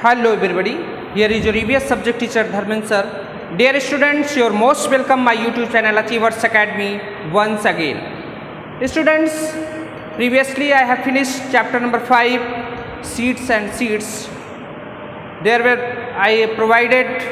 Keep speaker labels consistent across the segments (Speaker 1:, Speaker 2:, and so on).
Speaker 1: Hello everybody, here is your EVS subject teacher Dharmendra sir. Dear students, you are most welcome my YouTube channel Achievers Academy once again. Students, previously I have finished chapter number 5, seeds and seeds. There were I provided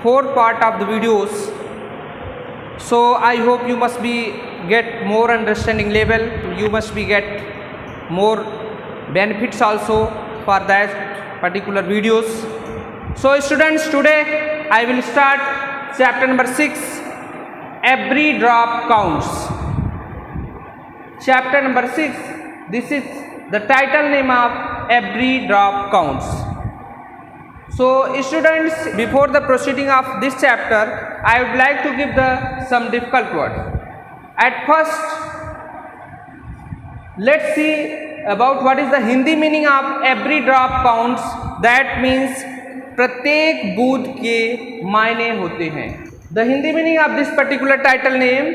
Speaker 1: 4 part of the videos. So I hope you must be get more understanding level. You must be get more benefits also for that particular videos. So students, today I will start chapter number 6, every drop counts. Chapter number 6, this is the title name of every drop counts. So students, before the proceeding of this chapter, I would like to give some difficult words. At first, let's see about what is the Hindi meaning of every drop counts. That means प्रत्येक बूंद के मायने होते हैं. The Hindi meaning of this particular title name,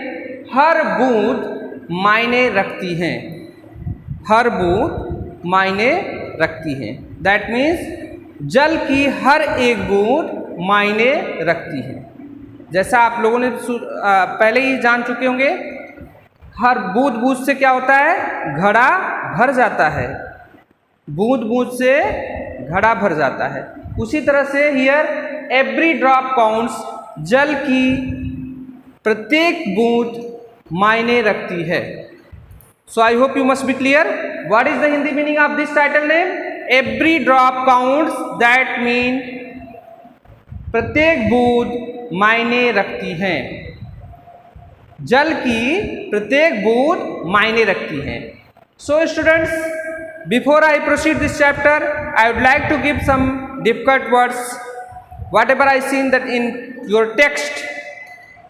Speaker 1: हर बूंद मायने रखती है. हर बूंद मायने रखती है. That means जल की हर एक बूंद मायने रखती है. जैसा आप लोगों ने पहले ही जान चुके होंगे, हर बूंद बूंद से क्या होता है, घड़ा भर जाता है. बूंद बूंद से घड़ा भर जाता है. उसी तरह से हियर एवरी ड्रॉप काउंट्स, जल की प्रत्येक बूंद मायने रखती है. So I hope you must be clear. What is the Hindi meaning of this title name? Every drop counts, that mean प्रत्येक बूंद मायने रखती है. जल की प्रत्येक बूंद मायने रखती है. So students, before I proceed this chapter, I would like to give some difficult words. Whatever I seen that in your text,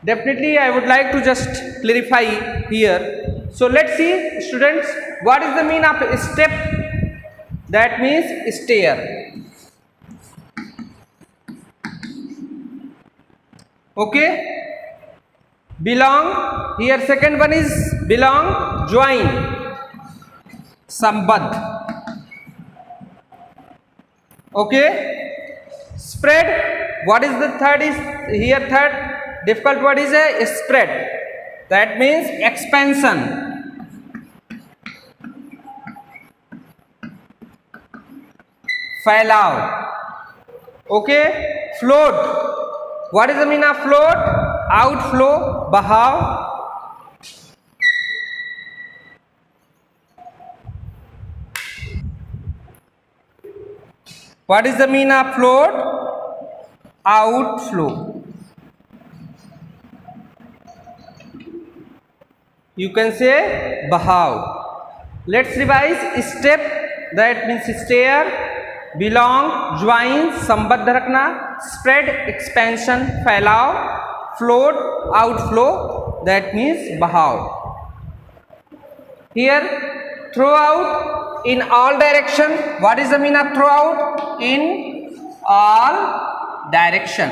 Speaker 1: definitely I would like to just clarify here. So let's see students, what is the meaning of step? That means stair. Okay, belong, here second one is belong, join, sambandh. Okay, spread, what is the third is here, third difficult word is a spread. That means expansion. फैलाव. Okay, float, what is the meaning of float? Outflow, बहाव. What is the meaning of float? Outflow. You can say बहाव. Let's revise. Step, that means stair. Belong, join, संबद्ध रखना. Spread, expansion, फैलाव. Float, outflow, that means बहाव. Here, throw out, in all direction. What is the meaning of throw out? In all direction,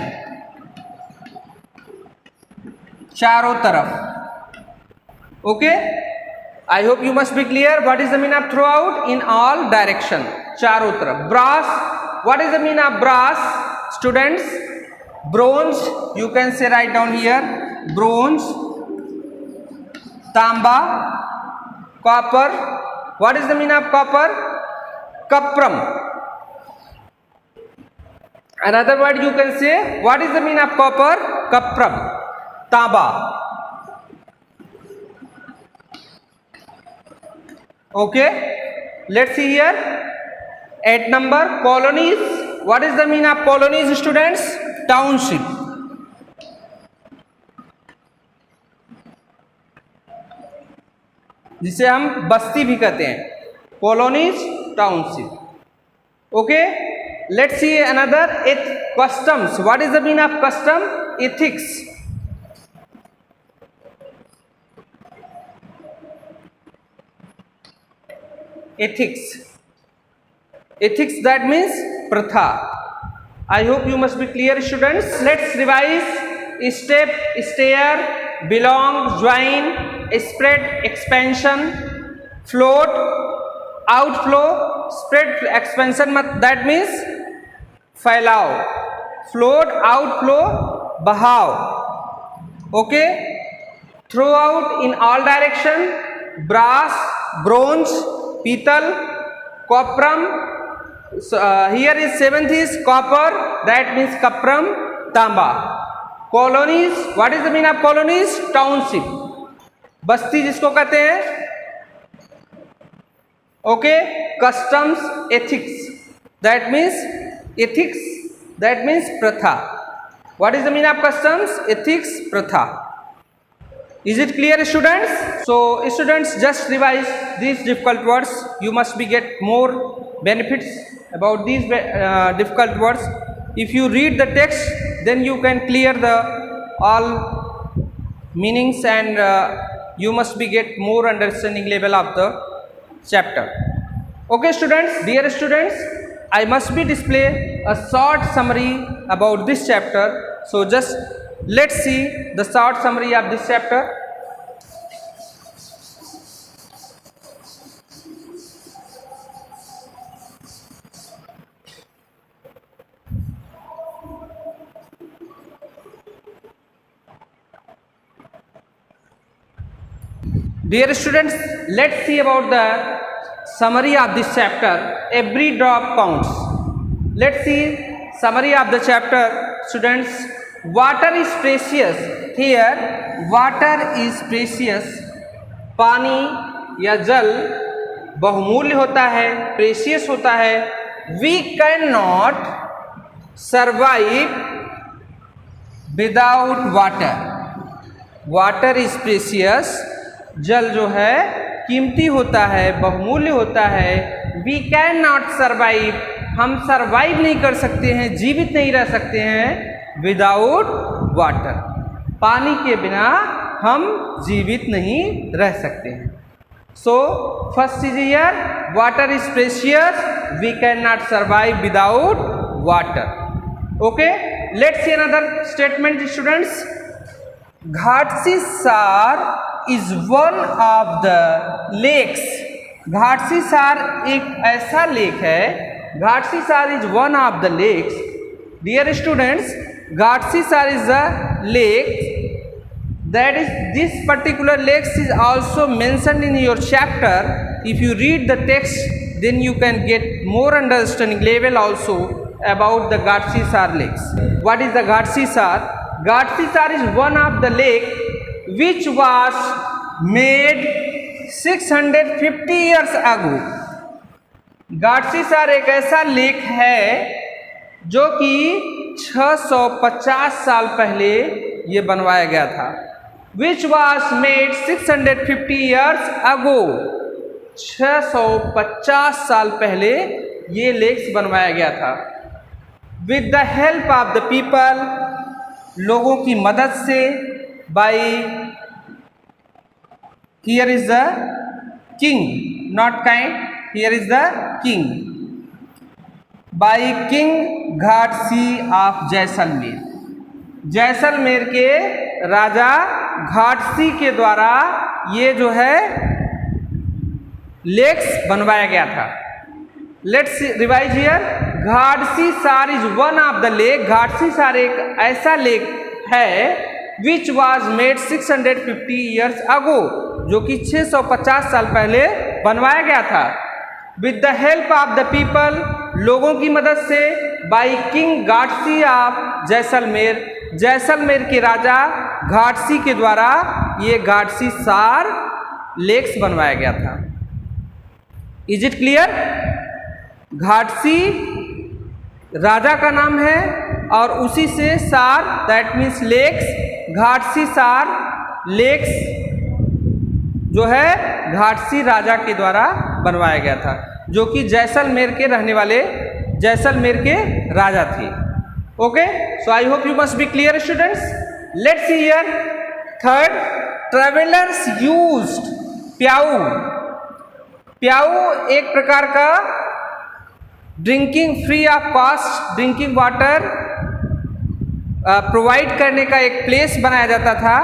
Speaker 1: चारों तरफ. Okay, I hope you must be clear. What is the meaning of throw out? In all direction, चारों तरफ. Brass, what is the meaning of brass students? Bronze, you can say write down here, bronze. तांबा, copper, what is the meaning of copper? Cuprum. Another word you can say, what is the meaning of copper? Cuprum, तांबा. Okay, let's see here. 8 number, colonies. What is the meaning of colonies students? Township. जिसे हम बस्ती भी कहते हैं. Colonies, township. Okay, let's see another. Customs, what is the meaning of custom? Ethics. Ethics, ethics, that means प्रथा. I hope you must be clear students. Let's revise. Step, stair, belong, join, spread, expansion, float, outflow. Spread, expansion that means फैलाव, float, outflow बहाव, okay. Throw out in all direction, brass, bronze, पीतल, coprum. So, here is seventh is copper, that means कपरम, तांबा. Colonies, what is the meaning of colonies? Township, बस्ती जिसको कहते हैं, okay. Customs, ethics, that means ethics, that means प्रथा. What is the meaning of customs? Ethics, pratha. Is it clear, students? So students, just revise these difficult words. You must be get more benefits about these difficult words. If you read the text, then you can clear the all meanings, and you must be get more understanding level of the chapter. Okay students, dear students, I must be display a short summary about this chapter. So just let's see the short summary of this chapter. Dear students, let's see about the summary of this chapter. Every drop counts. Let's see summary of the chapter, students. Water is precious. Here water is precious. पानी या जल बहुमूल्य होता है, precious होता है. We cannot survive without water. Water is precious. जल जो है कीमती होता है, बहुमूल्य होता है. We cannot survive, हम सर्वाइव नहीं कर सकते हैं, जीवित नहीं रह सकते हैं, विदाउट वाटर, पानी के बिना हम जीवित नहीं रह सकते हैं. So first is here, water is precious, we can not survive without water. Okay, let's see another statement students. Ghatsisar is one of the lakes. Ghatsisar एक ऐसा लेक है. Ghatsisar is one of the lakes. Dear students, Ghatsisar is the lake, that is this particular lake is also mentioned in your chapter. If you read the text, then you can get more understanding level also about the Ghatsisar lakes. What is the Ghatsisar? Ghatsisar is one of the lake which was made 650 years ago. Ghatsisar एक ऐसा lake है जो कि 650 साल पहले ये बनवाया गया था. Which was made 650 years ago. 650 साल पहले ये लेक्स बनवाया गया था. With the help of the people, लोगों की मदद से, by, here is the king, not kind, here is the king, by King घाटसी of Jaisalmer. Jaisalmer के राजा घाटसी के द्वारा ये जो है लेक्स बनवाया गया था. Let's revise here. Ghatsisar is one of the lake. Ghatsisar एक ऐसा लेक है which was made 650 years ago, जो कि 650 साल पहले बनवाया गया था. With the help of the people, लोगों की मदद से, by king Ghatsi of Jaisalmer, Jaisalmer के राजा घाटसी के द्वारा ये घाटसीसार लेक्स बनवाया गया था. Is it clear? घाटसी राजा का नाम है और उसी से सार, that means lakes. Ghatsisar lakes जो है घाटसी राजा के द्वारा बनवाया गया था, जो कि जैसलमेर के रहने वाले जैसलमेर के राजा थे. Okay, so I hope you must be clear, students. Let's see here. Third, travelers used प्याऊ. प्याऊ एक प्रकार का drinking free of cost drinking water provide करने का एक प्लेस बनाया जाता था.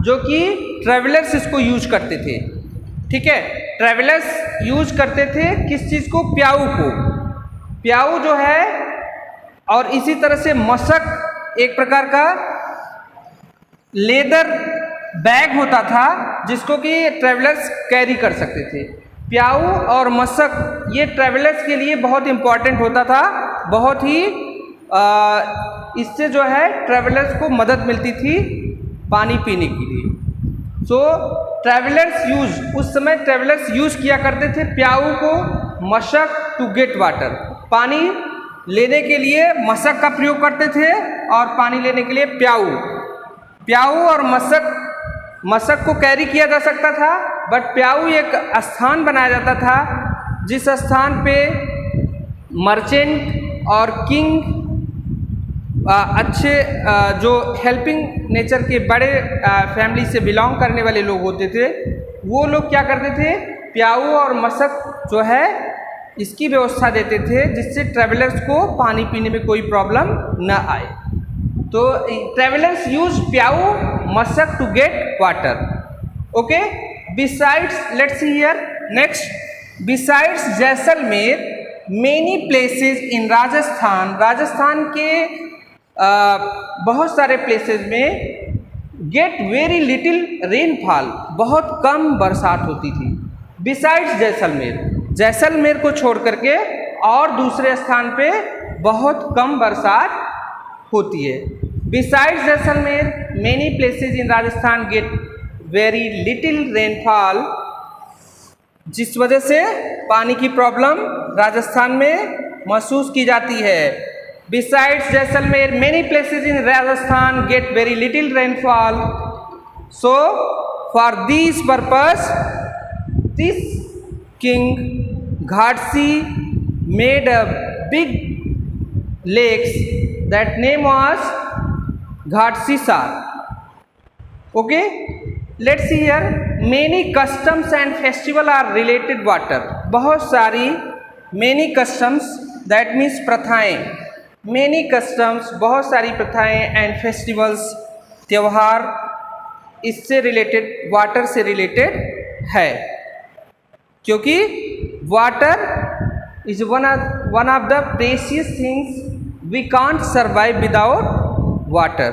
Speaker 1: जो कि ट्रैवलर्स इसको यूज करते थे। ठीक है, ट्रैवलर्स यूज करते थे किस चीज़ को? प्याऊ को। प्याऊ जो है, और इसी तरह से मशक एक प्रकार का लेदर बैग होता था जिसको कि ट्रैवलर्स कैरी कर सकते थे। प्याऊ और मशक ये ट्रैवलर्स के लिए बहुत इम्पॉर्टेंट होता था, बहुत ही इससे जो है ट्रैवलर्स को मदद मिलती थी पानी पीने के लिए। सो ट्रैवलर्स यूज, उस समय ट्रैवलर्स यूज किया करते थे प्याऊ को, मशक टू गेट वाटर। पानी लेने के लिए मशक का प्रयोग करते थे और पानी लेने के लिए प्याऊ। प्याऊ और मशक को कैरी किया जा सकता था, बट प्याऊ एक स्थान बनाया जाता था जिस स्थान पे मर्चेंट और किंग अच्छे जो हेल्पिंग नेचर के बड़े फैमिली से बिलोंग करने वाले लोग होते थे, वो लोग क्या करते थे? प्याऊ और मशक जो है इसकी व्यवस्था देते थे जिससे ट्रैवलर्स को पानी पीने में कोई प्रॉब्लम न आए। तो ट्रैवलर्स यूज प्याऊ मशक to get water. Okay, besides let's see here next, besides Jaisalmer many places in Rajasthan, Rajasthan के बहुत सारे प्लेसेस में गेट वेरी लिटिल रेनफॉल, बहुत कम बरसात होती थी। बिसाइड्स जैसलमेर, जैसलमेर को छोड़ करके और दूसरे स्थान पे बहुत कम बरसात होती है। Besides Jaisalmer many places in Rajasthan get very little rainfall, जिस वजह से पानी की प्रॉब्लम राजस्थान में महसूस की जाती है। Besides Jaisalmer, many places in Rajasthan get very little rainfall. So, for this purpose, this king Ghatsi made a big lakes. That name was Ghatsisar. Okay, let's see here. Many customs and festival are related water. बहुत सारी many customs, that means प्रथाएं, many customs, बहुत सारी प्रथाएं and festivals, त्यौहार इससे related, water से related है, क्योंकि water is one of the precious things, we can't survive without water.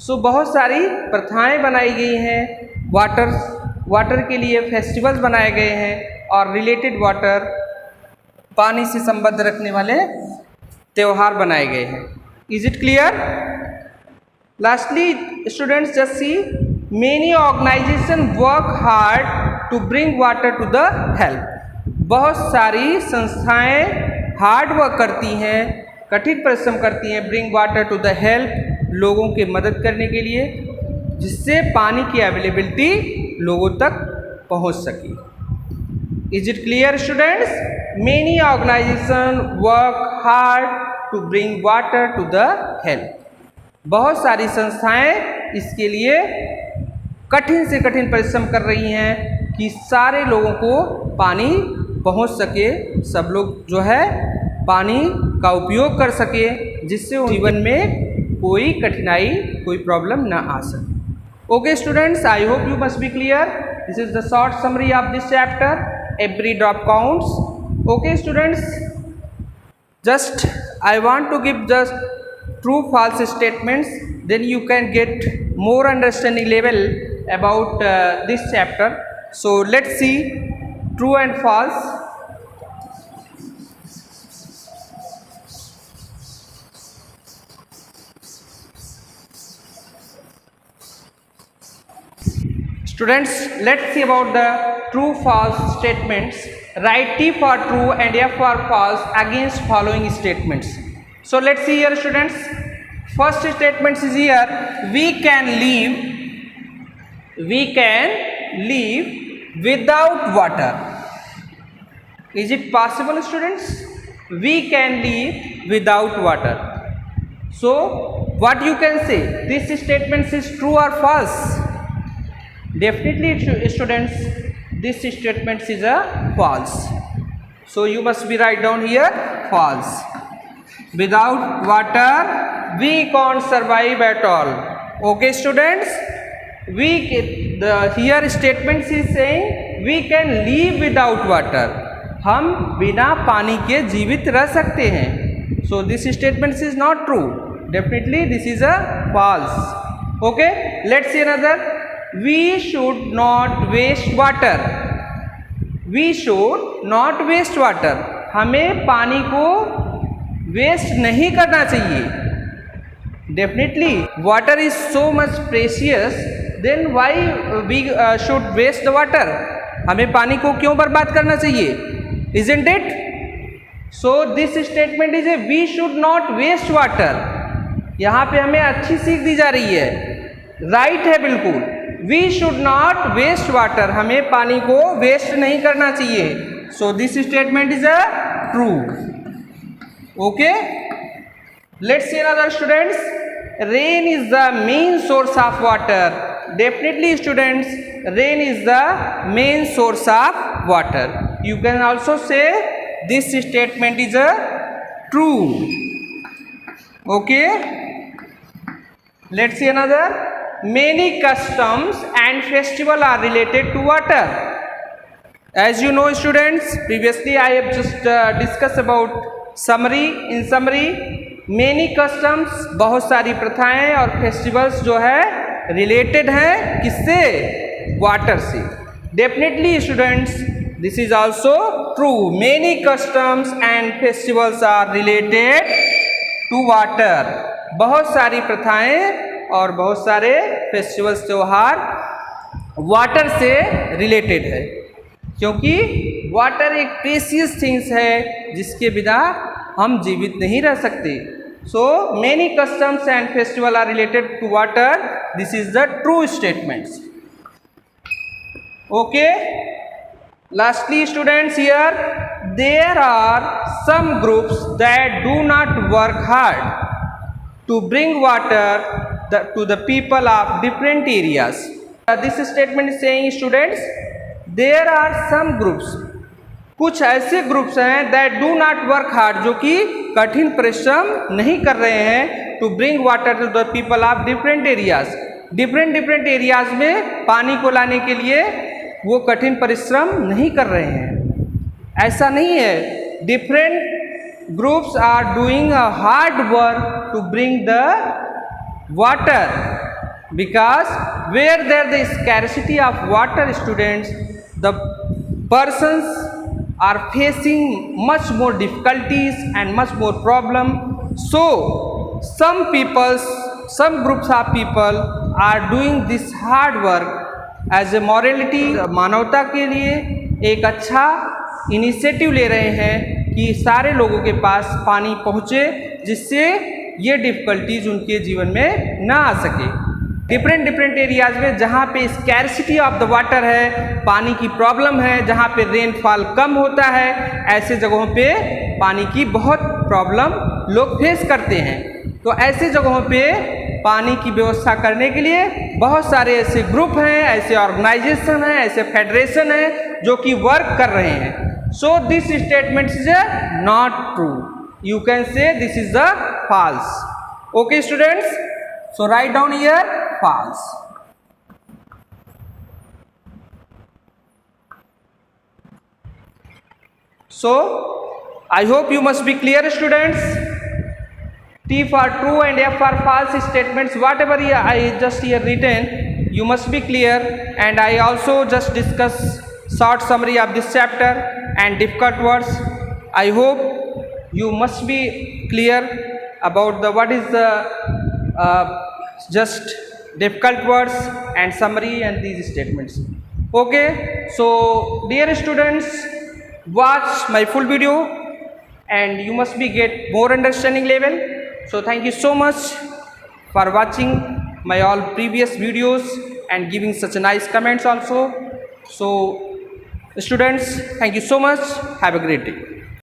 Speaker 1: So बहुत सारी प्रथाएं बनाई गई हैं, वाटर के लिए फेस्टिवल्स बनाए गए हैं और रिलेटेड वाटर, पानी से संबंध रखने वाले त्योहार बनाए गए हैं। Is it clear? Lastly students just see, many organization work hard to bring water to the help. बहुत सारी संस्थाएं हार्ड वर्क करती हैं, कठिन परिश्रम करती हैं, bring water to the help, लोगों की मदद करने के लिए, जिससे पानी की अवेलेबिलिटी लोगों तक पहुंच सके। Is it clear students? Many organization work hard to bring water to the help. बहुत सारी संस्थाएं इसके लिए कठिन से कठिन परिश्रम कर रही हैं कि सारे लोगों को पानी पहुंच सके, सब लोग जो है पानी का उपयोग कर सके, जिससे जीवन में कोई कठिनाई, कोई प्रॉब्लम ना आ सके। Okay students, I hope you must be clear. This is the short summary of this chapter, every drop counts. Okay students, just I want to give just true false statements, then you can get more understanding level about this chapter. So let's see true and false. Students, let's see about the true false statements. Write T for true and F for false against following statements. So let's see here students. First statement is here, we can live without water. Is it possible students? We can live without water. So what you can say, this statement is true or false? Definitely students, this statement is a false. So you must be write down here false. Without water we can't survive at all. Okay students, here statements is saying we can live without water. हम बिना पानी के जीवित रह सकते हैं. So this statement is not true. Definitely this is a false. Okay, let's see another. We should not waste water. We should not waste water. हमें पानी को वेस्ट नहीं करना चाहिए. Definitely water is so much precious, then why we should waste the water? हमें पानी को क्यों बर्बाद करना चाहिए? Isn't it? So this statement is a we should not waste water. यहाँ पे हमें अच्छी सीख दी जा रही है. राइट है बिल्कुल. We should not waste water. हमें पानी को वेस्ट नहीं करना चाहिए. So this statement is a true. Okay. Let's see another students. Rain is the main source of water. Definitely students, rain is the main source of water. You can also say this statement is a true. Okay. Let's see another. Many customs and festival are related to water. As you know students, previously I have just discussed about summary. In summary, many customs, बहुत सारी प्रथाएं और festivals जो है related हैं किससे? Water से. Definitely students, this is also true. Many customs and festivals are related to water. बहुत सारी प्रथाएं और बहुत सारे फेस्टिवल्स त्योहार वाटर से रिलेटेड है, क्योंकि वाटर एक प्रेशियस थिंग्स है जिसके बिना हम जीवित नहीं रह सकते. So many customs and festival are related to water. This is the true statements. Okay. Lastly students, here there are some groups that do not work hard to bring water to the people of different areas. This statement is saying students, there are some groups, कुछ ऐसे groups हैं that do not work hard, जो कि कठिन परिश्रम नहीं कर रहे हैं, to bring water to the people of different areas. Different areas में पानी को लाने के लिए वो कठिन परिश्रम नहीं कर रहे हैं. ऐसा नहीं है. Different groups are doing a hard work to bring the water, because where there the scarcity of water students, the persons are facing much more difficulties and much more problem. So some groups of people are doing this hard work as a morality. मानवता के लिए एक अच्छा initiative ले रहे हैं कि सारे लोगों के पास पानी पहुँचे, जिससे ये डिफ़िकल्टीज उनके जीवन में ना आ सके. डिफरेंट एरियाज में जहाँ पे स्कैरसिटी ऑफ द वाटर है, पानी की प्रॉब्लम है, जहाँ पे रेनफॉल कम होता है, ऐसे जगहों पे पानी की बहुत प्रॉब्लम लोग फेस करते हैं. तो ऐसे जगहों पे पानी की व्यवस्था करने के लिए बहुत सारे ऐसे ग्रुप हैं, ऐसे ऑर्गेनाइजेशन हैं, ऐसे फेडरेशन हैं जो कि वर्क कर रहे हैं. So this statement is not true. You can say this is the false. Okay students, so write down here false. So I hope you must be clear students. T for true and F for false statements, whatever I just here written, you must be clear. And I also just discuss short summary of this chapter and difficult words. I hope you must be clear about the what is the just difficult words and summary and these statements. Okay, so dear students, watch my full video and you must be get more understanding level. So thank you so much for watching my all previous videos and giving such a nice comments also. So students, thank you so much. Have a great day.